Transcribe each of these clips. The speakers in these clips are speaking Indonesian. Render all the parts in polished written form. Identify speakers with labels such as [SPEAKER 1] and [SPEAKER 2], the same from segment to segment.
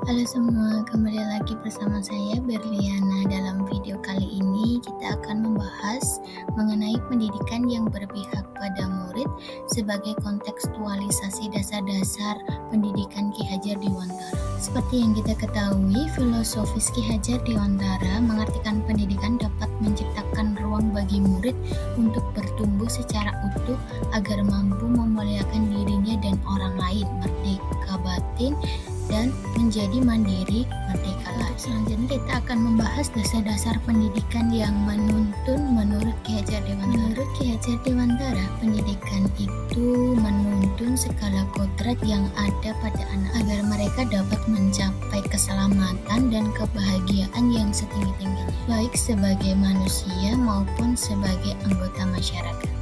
[SPEAKER 1] Halo semua, kembali lagi bersama saya Berliana. Dalam video kali ini kita akan membahas mengenai pendidikan yang berpihak pada murid sebagai kontekstualisasi dasar-dasar pendidikan Ki Hajar Dewantara. Seperti yang kita ketahui, filosofis Ki Hajar Dewantara mengartikan pendidikan dapat menciptakan ruang bagi murid untuk bertumbuh secara utuh agar mampu memuliakan dirinya dan orang lain, merdeka batin, dan menjadi mandiri, merdeka lah. Selanjutnya kita akan membahas dasar-dasar pendidikan yang menuntun menurut Ki Hajar Dewantara. Menurut Ki Hajar Dewantara, pendidikan itu menuntun segala kodrat yang ada pada anak agar mereka dapat mencapai keselamatan dan kebahagiaan yang setinggi-tingginya, baik sebagai manusia maupun sebagai anggota masyarakat.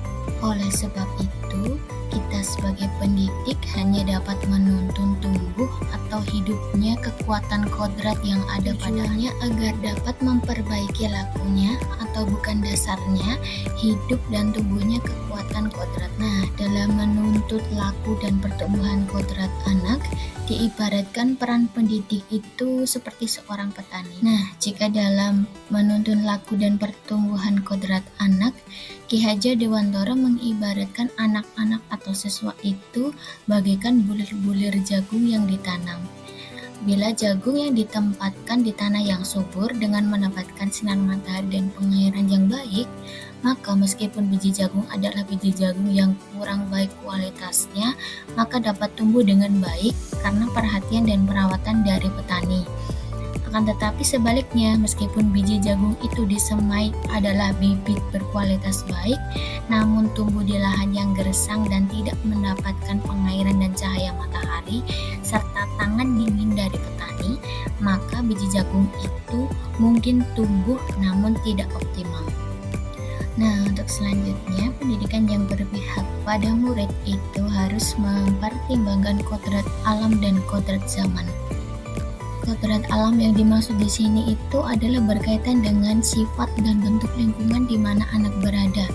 [SPEAKER 1] Oleh sebab itu, kita sebagai pendidik hanya dapat menuntun tumbuh atau hidupnya kekuatan kodrat yang ada padanya agar dapat memperbaiki lakunya atau bukan dasarnya hidup dan tumbuhnya kekuatan kodrat. Nah, dalam menuntut laku dan pertumbuhan kodrat anak, diibaratkan peran pendidik itu seperti seorang petani. Nah, jika dalam menuntun laku dan pertumbuhan kodrat anak, Ki Hajar Dewantara mengibaratkan anak-anak atau siswa itu bagaikan bulir-bulir jagung yang ditanam. Bila jagung yang ditempatkan di tanah yang subur dengan mendapatkan sinar matahari dan pengairan yang baik, maka meskipun biji jagung adalah biji jagung yang kurang baik kualitasnya, maka dapat tumbuh dengan baik karena perhatian dan perawatan dari petani. Akan tetapi sebaliknya, meskipun biji jagung itu disemai adalah bibit berkualitas baik, namun tumbuh di lahan yang gersang dan tidak mendapatkan pengairan dan cahaya matahari, serta tangan dingin dari petani, maka biji jagung itu mungkin tumbuh namun tidak optimal. Nah, untuk selanjutnya, pendidikan yang berpihak pada murid itu harus mempertimbangkan kodrat alam dan kodrat zaman. Kodrat alam yang dimaksud di sini itu adalah berkaitan dengan sifat dan bentuk lingkungan di mana anak berada.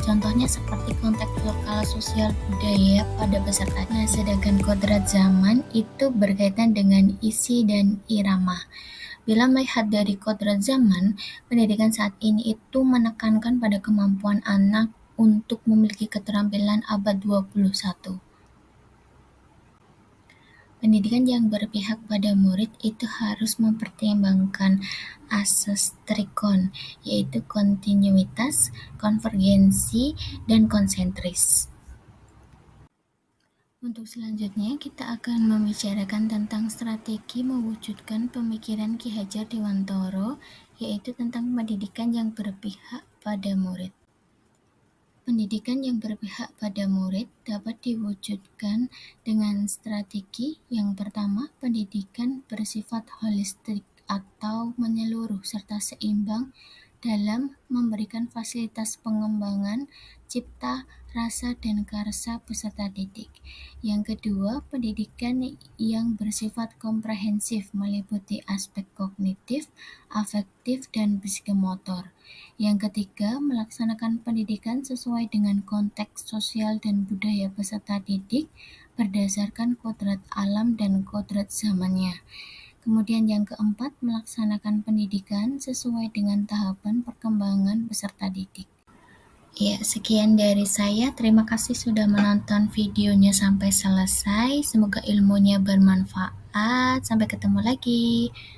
[SPEAKER 1] Contohnya seperti konteks lokal, sosial, budaya pada pesertanya. Sedangkan kodrat zaman itu berkaitan dengan isi dan irama. Bila melihat dari kodrat zaman, pendidikan saat ini itu menekankan pada kemampuan anak untuk memiliki keterampilan abad 21. Pendidikan yang berpihak pada murid itu harus mempertimbangkan asas trikon, yaitu kontinuitas, konvergensi, dan konsentris. Untuk selanjutnya, kita akan membicarakan tentang strategi mewujudkan pemikiran Ki Hajar Dewantara, yaitu tentang pendidikan yang berpihak pada murid. Pendidikan yang berpihak pada murid dapat diwujudkan dengan strategi yang pertama, pendidikan bersifat holistik atau menyeluruh serta seimbang dalam memberikan fasilitas pengembangan cipta, rasa, dan karsa peserta didik. Yang kedua, pendidikan yang bersifat komprehensif meliputi aspek kognitif, afektif, dan psikomotor. Yang ketiga, melaksanakan pendidikan sesuai dengan konteks sosial dan budaya peserta didik berdasarkan kodrat alam dan kodrat zamannya. Kemudian yang keempat, melaksanakan pendidikan sesuai dengan tahapan perkembangan peserta didik. Ya, sekian dari saya. Terima kasih sudah menonton videonya sampai selesai. Semoga ilmunya bermanfaat. Sampai ketemu lagi.